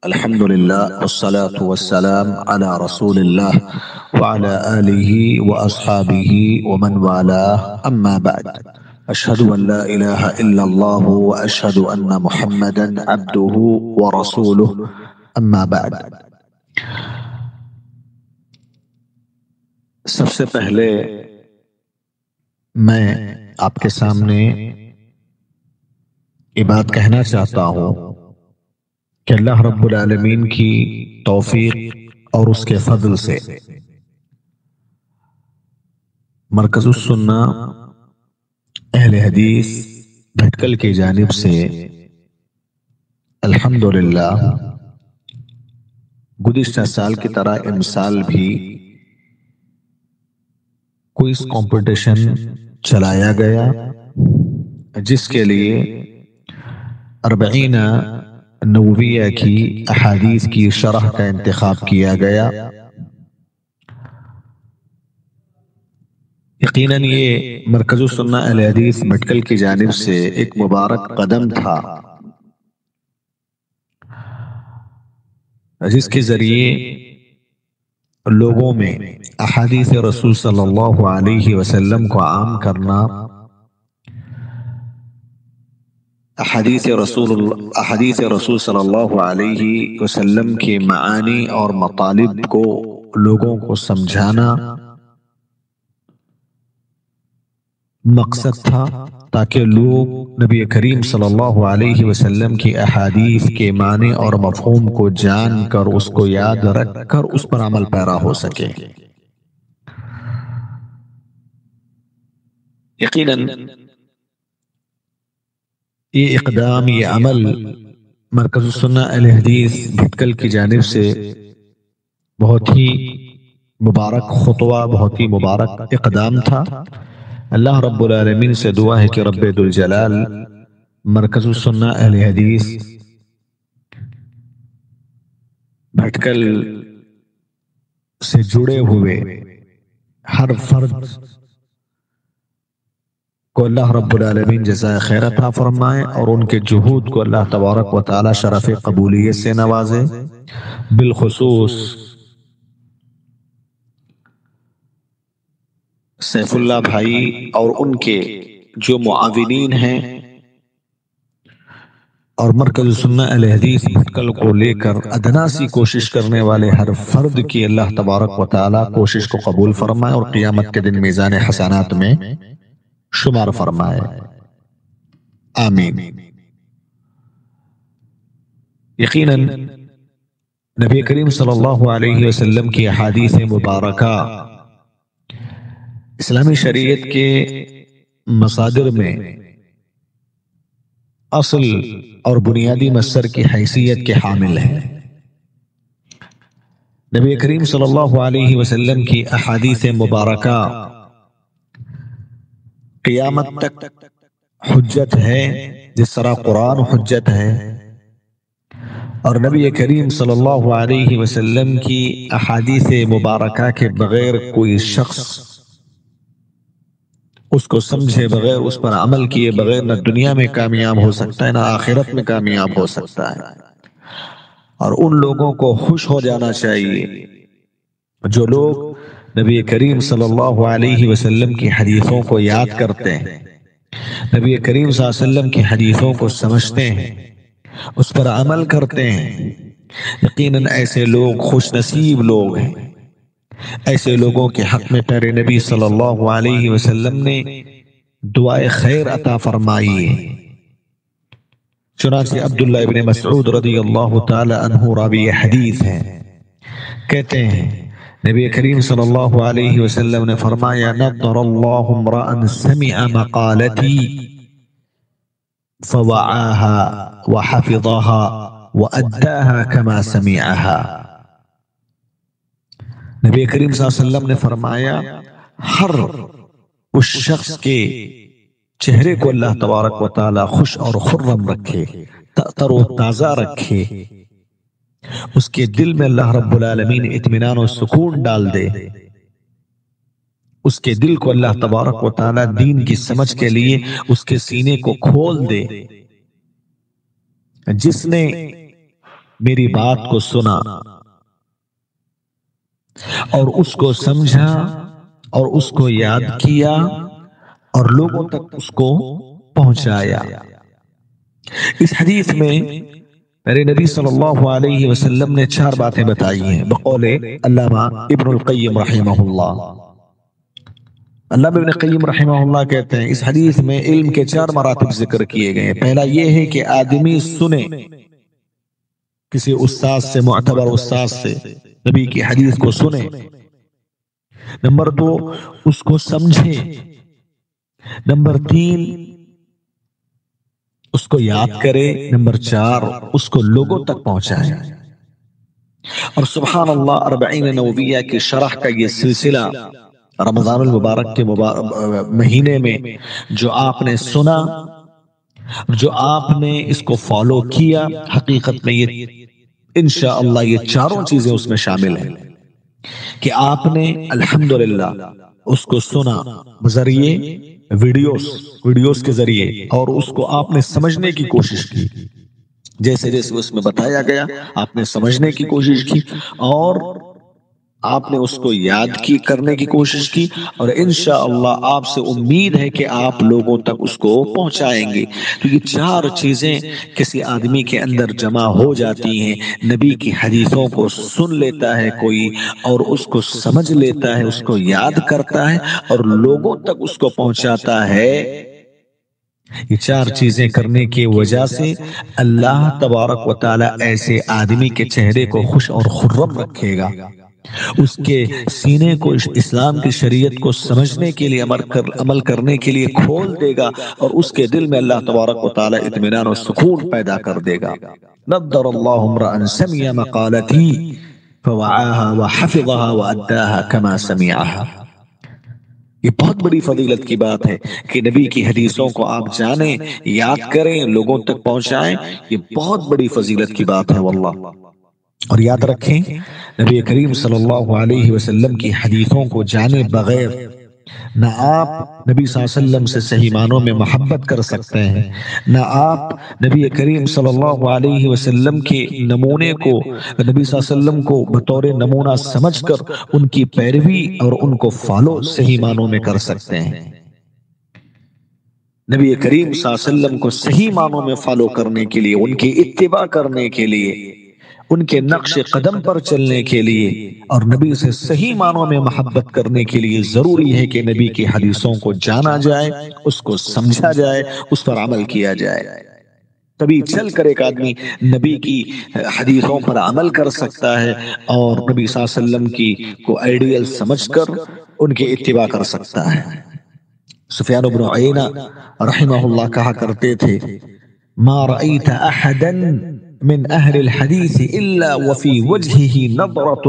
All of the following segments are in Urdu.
الحمد لله والصلاة والسلام على رسول الله وعلى آله وأصحابه ومن والاه أما بعد أشهد أن لا إله إلا الله وأشهد أن محمدا عبده ورسوله أما بعد. سب سے پہلے میں آپ کے سامنے یہ بات کہنا چاہتا ہوں کہ اللہ رب العالمین کی توفیق اور اس کے فضل سے مرکز السنہ اہل حدیث بھٹکل کی جانب سے الحمدللہ گزشتہ سال کی طرح ان سال بھی کوئز کمپٹیشن چلایا گیا جس کے لیے 40 نوویہ کی احادیث کی شرح کا انتخاب کیا گیا. یقیناً یہ مرکز السنہ اہل حدیث بھٹکل کی جانب سے ایک مبارک قدم تھا جس کے ذریعے لوگوں میں احادیث رسول صلی اللہ علیہ وسلم کو عام کرنا، احادیث رسول صلی اللہ علیہ وسلم کے معانی اور مطالب کو لوگوں کو سمجھانا مقصد تھا، تاکہ لوگ نبی کریم صلی اللہ علیہ وسلم کی احادیث کے معنی اور مفہوم کو جان کر اس کو یاد رکھ کر اس پر عمل پیرا ہو سکے. یقیناً یہ اقدام، یہ عمل مرکز السنہ اہل حدیث بھٹکل کی جانب سے بہت ہی مبارک خطوہ، بہت ہی مبارک اقدام تھا. اللہ رب العالمین سے دعا ہے کہ رب ذوالجلال مرکز السنہ اہل حدیث بھٹکل سے جڑے ہوئے ہر فرد کو اللہ رب العالمین جزائے خیر عطا فرمائے اور ان کے جہود کو اللہ تبارک و تعالی شرف قبولیت سے نوازے. بالخصوص سیف اللہ بھائی اور ان کے جو معاونین ہیں اور مرکز السنہ اہل حدیث بھٹکل کو لے کر ادنا سی کوشش کرنے والے ہر فرد کی اللہ تبارک و تعالی کوشش کو قبول فرمائے اور قیامت کے دن میزان حسنات میں شمار فرمائے. آمین. یقیناً نبی کریم صلی اللہ علیہ وسلم کی احادیث مبارکہ اسلامی شریعت کے مصادر میں اصل اور بنیادی مصدر کی حیثیت کے حامل ہیں. نبی کریم صلی اللہ علیہ وسلم کی احادیث مبارکہ قیامت تک حجت ہے، جس طرح قرآن حجت ہے، اور نبی کریم صلی اللہ علیہ وسلم کی احادیث مبارکہ کے بغیر کوئی شخص اس کو سمجھے بغیر، اس پر عمل کیے بغیر نہ دنیا میں کامیاب ہو سکتا ہے نہ آخرت میں کامیاب ہو سکتا ہے. اور ان لوگوں کو خوش ہو جانا چاہیے جو لوگ نبی کریم صلی اللہ علیہ وسلم کی حدیثوں کو یاد کرتے ہیں، نبی کریم صلی اللہ علیہ وسلم کی حدیثوں کو سمجھتے ہیں، اس پر عمل کرتے ہیں. یقیناً ایسے لوگ خوش نصیب لوگ ہیں. ایسے لوگوں کے حق میں پیارے نبی صلی اللہ علیہ وسلم نے دعائے خیر عطا فرمائی ہے. چنانچہ عبداللہ ابن مسعود رضی اللہ تعالی عنہ راوی حدیث ہیں، کہتے ہیں نبی کریم صلی اللہ علیہ وسلم نے فرمایا: نضر اللہ امرأ سمع مقالتی فوعاها وحفظها وأداها كما سمعها. نبی کریم صلی اللہ علیہ وسلم نے فرمایا ہر اس شخص کے چہرے کو اللہ تبارک و تعالی خوش اور خرم رکھے، تر و تازہ رکھے، اس کے دل میں اللہ رب العالمین اطمینان و سکون ڈال دے، اس کے دل کو اللہ تبارک و تعالی دین کی سمجھ کے لیے اس کے سینے کو کھول دے. جس نے میری بات کو سنا اور اس کو سمجھا اور اس کو یاد کیا اور لوگوں تک اس کو پہنچایا۔ اس حدیث میں میرے نبی صلی اللہ علیہ وسلم نے 4 باتیں بتائی ہیں بقول علامہ ابن القیم رحمہ اللہ۔ علامہ ابن القیم رحمہ اللہ کہتے ہیں اس حدیث میں علم کے 4 مراتب ذکر کیے گئے ہیں۔ پہلا یہ ہے کہ آدمی سنے، کسی استاد سے، معتبر استاد سے نبی کی حدیث کو سنے۔ نمبر 2 اس کو سمجھے۔ نمبر 3 اس کو یاد کرے۔ نمبر 4 اس کو لوگوں تک پہنچائے۔ اور سبحان اللہ 40 نوویہ کی شرح کا یہ سلسلہ رمضان المبارک کے مہینے میں جو آپ نے سنا، جو آپ نے اس کو فالو کیا، حقیقت میں یہ انشاءاللہ یہ 4 چیزیں اس میں شامل ہیں کہ آپ نے الحمدللہ اس کو سنا بذریعے ویڈیوز کے ذریعے، اور اس کو آپ نے سمجھنے کی کوشش کی، جیسے جیسے اس میں بتایا گیا آپ نے سمجھنے کی کوشش کی، اور آپ نے اس کو یاد کی، کرنے کی کوشش کی، اور انشاءاللہ آپ سے امید ہے کہ آپ لوگوں تک اس کو پہنچائیں گے۔ تو یہ 4 چیزیں کسی آدمی کے اندر جمع ہو جاتی ہیں۔ نبی کی حدیثوں کو سن لیتا ہے کوئی اور اس کو سمجھ لیتا ہے، اس کو یاد کرتا ہے اور لوگوں تک اس کو پہنچاتا ہے۔ یہ 4 چیزیں کرنے کی وجہ سے اللہ تبارک و تعالی ایسے آدمی کے چہرے کو خوش اور خرم رکھے گا، اس کے سینے کو اسلام کی شریعت کو سمجھنے کے لیے، عمل کرنے کے لیے کھول دے گا، اور اس کے دل میں اللہ تبارک و تعالی اطمینان و سکون پیدا کر دے گا۔ نضر اللہ امرأ سمع مقالتی فوعاها وحفظها وأداها كما سمعها۔ یہ بہت بڑی فضیلت کی بات ہے کہ نبی کی حدیثوں کو آپ جانیں، یاد کریں، لوگوں تک پہنچائیں۔ یہ بہت بڑی فضیلت کی بات ہے واللہ۔ اور یاد رکھیں نبی کریم صلی اللہ علیہ وسلم کی حدیثوں کو جانے بغیر نہ آپ نبی صلی اللہ علیہ وسلم سے صحیح معنوں میں محبت کر سکتے ہیں، نہ آپ نبی کریم صلی اللہ علیہ وسلم کے نمونے کو، نبی صلی اللہ علیہ وسلم کو بطور نمونہ سمجھ کر ان کی پیروی اور ان کو فالو صحیح معنوں میں کر سکتے ہیں۔ نبی کریم صلی اللہ علیہ وسلم کو صحیح معنوں میں فالو کرنے کے لیے، ان کی اتباع کرنے کے لیے، ان کے نقش قدم پر چلنے کے لیے، اور نبی سے صحیح معنوں میں محبت کرنے کے لیے ضروری ہے کہ نبی کی حدیثوں کو جانا جائے، اس کو سمجھا جائے، اس پر عمل کیا جائے۔ تبھی چل کر ایک آدمی نبی کی حدیثوں پر عمل کر سکتا ہے اور نبی صلی اللہ علیہ وسلم کی کو آئیڈیل سمجھ کر ان کی اتباع کر سکتا ہے۔ سفیان بن عیینہ رحمہ اللہ کہا کرتے تھے، ما رأیت احدا من اہل الحدیث الا وفی وجہہ نظرۃ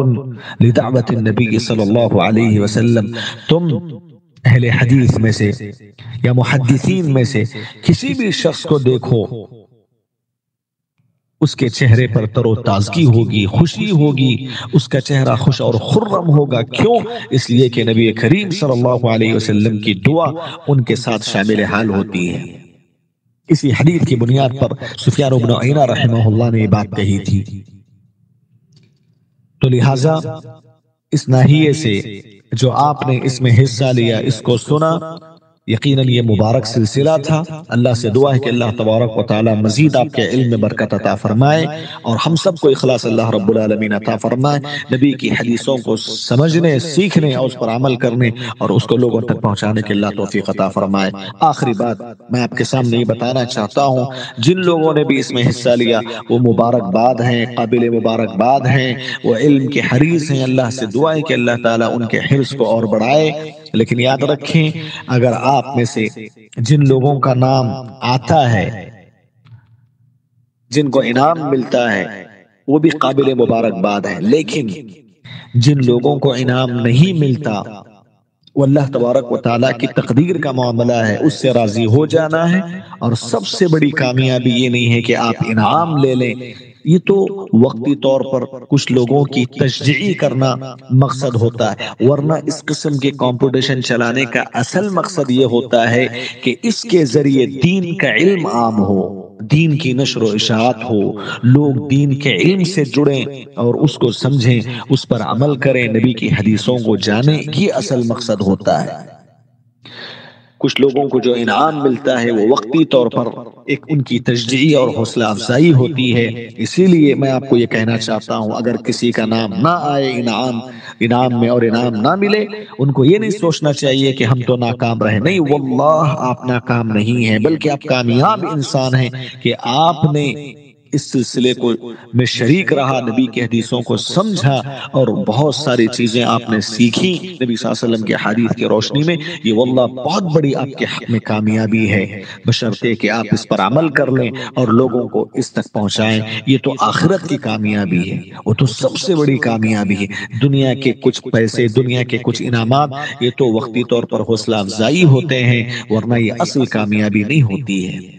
لدعوت النبی صلی اللہ علیہ وسلم۔ تم اہل حدیث میں سے یا محدثین میں سے کسی بھی شخص کو دیکھو، اس کے چہرے پر تر و تازگی ہوگی، خوشی ہوگی، اس کا چہرہ خوش اور خرم ہوگا۔ کیوں؟ اس لیے کہ نبی کریم صلی اللہ علیہ وسلم کی دعا ان کے ساتھ شامل حال ہوتی ہے۔ اسی حدیث کی بنیاد پر سفیان بن عیینہ رحمہ اللہ نے یہ بات کہی تھی۔ تو لہٰذا اس ناحیے سے جو آپ نے اس میں حصہ لیا، اس کو سنا، یقیناً یہ مبارک سلسلہ تھا۔ اللہ سے دعا ہے کہ اللہ تبارک و تعالی مزید آپ کے علم میں برکت عطا فرمائے، اور ہم سب کو اخلاص اللہ رب العالمین عطا فرمائے، نبی کی حدیثوں کو سمجھنے، سیکھنے اور اس پر عمل کرنے اور اس کو لوگوں تک پہنچانے کے اللہ توفیق عطا فرمائے۔ آخری بات میں آپ کے سامنے یہ بتانا چاہتا ہوں، جن لوگوں نے بھی اس میں حصہ لیا وہ مبارکباد ہیں، قابل مبارکباد ہیں، وہ علم کے حریص ہیں۔ اللہ سے دعا ہے کہ اللہ تعالیٰ ان کے حرص کو اور بڑھائے۔ لیکن یاد رکھیں، اگر آپ میں سے جن لوگوں کا نام آتا ہے، جن کو انعام ملتا ہے، وہ بھی قابل مبارکباد ہے، لیکن جن لوگوں کو انعام نہیں ملتا، وہ اللہ تبارک و تعالیٰ کی تقدیر کا معاملہ ہے، اس سے راضی ہو جانا ہے۔ اور سب سے بڑی کامیابی یہ نہیں ہے کہ آپ انعام لے لیں، یہ تو وقتی طور پر کچھ لوگوں کی تشجیع کرنا مقصد ہوتا ہے، ورنہ اس قسم کے کمپٹیشن چلانے کا اصل مقصد یہ ہوتا ہے کہ اس کے ذریعے دین کا علم عام ہو، دین کی نشر و اشاعت ہو، لوگ دین کے علم سے جڑیں اور اس کو سمجھیں، اس پر عمل کریں، نبی کی حدیثوں کو جانیں، یہ اصل مقصد ہوتا ہے۔ کچھ لوگوں کو جو انعام ملتا ہے وہ وقتی طور پر ایک ان کی تشجیع اور حوصلہ افزائی ہوتی ہے، اسی لیے میں آپ کو یہ کہنا چاہتا ہوں اگر کسی کا نام نہ آئے انعام میں اور انعام نہ ملے، ان کو یہ نہیں سوچنا چاہیے کہ ہم تو ناکام رہے، نہیں واللہ آپ ناکام نہیں ہیں، بلکہ آپ کامیاب انسان ہیں کہ آپ نے اس سلسلے کو میں شریک رہا، نبی کی حدیثوں کو سمجھا اور بہت ساری چیزیں آپ نے سیکھی نبی صلی اللہ علیہ وسلم کے حدیث کی روشنی میں، یہ واللہ بہت بڑی آپ کے حق میں کامیابی ہے، بشرطے کہ آپ اس پر عمل کر لیں اور لوگوں کو اس تک پہنچائیں، یہ تو آخرت کی کامیابی ہے، وہ تو سب سے بڑی کامیابی ہے۔ دنیا کے کچھ پیسے، دنیا کے کچھ انعامات یہ تو وقتی طور پر حوصلہ افزائی ہوتے ہیں، ورنہ یہ اصل کامیابی نہیں ہوتی ہے۔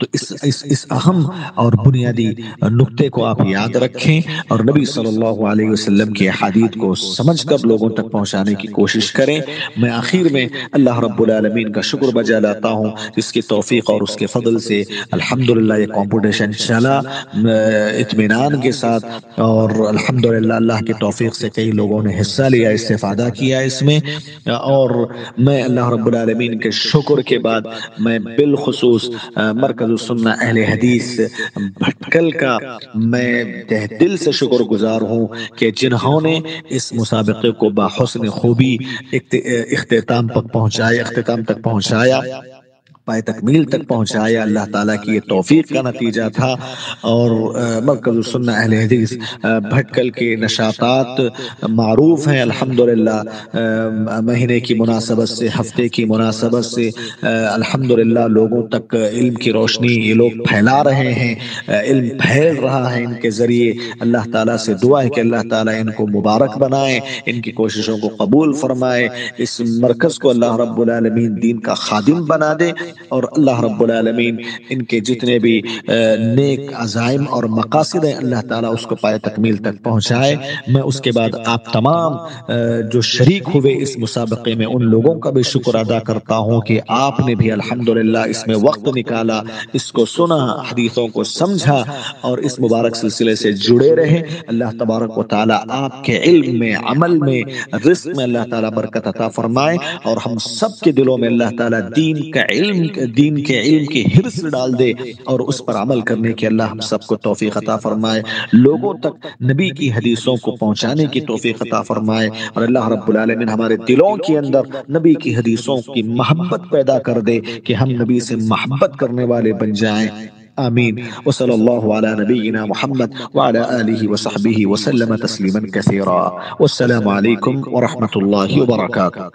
تو اس اہم اور بنیادی نقطے کو آپ یاد رکھیں اور نبی صلی اللہ علیہ وسلم کی حدیث کو سمجھ کر لوگوں تک پہنچانے کی کوشش کریں۔ میں آخر میں اللہ رب العالمین کا شکر بجا لاتا ہوں، اس کی توفیق اور اس کے فضل سے الحمدللہ یہ کمپٹیشن چلا اطمینان کے ساتھ، اور الحمدللہ اللہ کی توفیق سے کئی لوگوں نے حصہ لیا، استفادہ کیا اس میں، اور میں اللہ رب العالمین کے شکر کے بعد میں بالخصوص مرکز السنہ اہل حدیث بھٹکل کا میں تہ دل سے شکر گزار ہوں کہ جنہوں نے اس مسابقے کو بحسن خوبی اختتام تک پہنچایا، پائے تکمیل تک پہنچایا۔ اللہ تعالیٰ کی یہ توفیق کا نتیجہ تھا، اور مرکز السنہ اہل حدیث بھٹکل کے نشاطات معروف ہیں الحمدللہ، مہینے کی مناسبت سے، ہفتے کی مناسبت سے الحمدللہ لوگوں تک علم کی روشنی یہ لوگ پھیلا رہے ہیں، علم پھیل رہا ہے ان کے ذریعے۔ اللہ تعالیٰ سے دعا ہے کہ اللہ تعالیٰ ان کو مبارک بنائے، ان کی کوششوں کو قبول فرمائے، اس مرکز کو اللہ رب العالمین دین کا خادم بنا دے، اور اللہ رب العالمین ان کے جتنے بھی نیک عزائم اور مقاصد ہیں اللہ تعالیٰ اس کو پائے تکمیل تک پہنچائے۔ میں اس کے بعد آپ تمام جو شریک ہوئے اس مسابقے میں ان لوگوں کا بھی شکر ادا کرتا ہوں کہ آپ نے بھی الحمدللہ اس میں وقت نکالا، اس کو سنا، حدیثوں کو سمجھا اور اس مبارک سلسلے سے جڑے رہے۔ اللہ تبارک و تعالیٰ آپ کے علم میں، عمل میں، رزق میں اللہ تعالیٰ برکت عطا فرمائے، اور ہم سب کے دلوں میں اللہ تعالیٰ دین کے علم کی حرص ڈال دے اور اس پر عمل کرنے کے اللہ ہم سب کو توفیق عطا فرمائے، لوگوں تک نبی کی حدیثوں کو پہنچانے کی توفیق عطا فرمائے، اور اللہ رب العالمین ہمارے دلوں کے اندر نبی کی حدیثوں کی محبت پیدا کر دے کہ ہم نبی سے محبت کرنے والے بن جائیں۔ آمین۔ وصلی اللہ علی نبینا محمد وعلی آلہ وصحبہ وسلم تسلیما کثیرا، والسلام علیکم ورحمۃ اللہ وبرکاتہ۔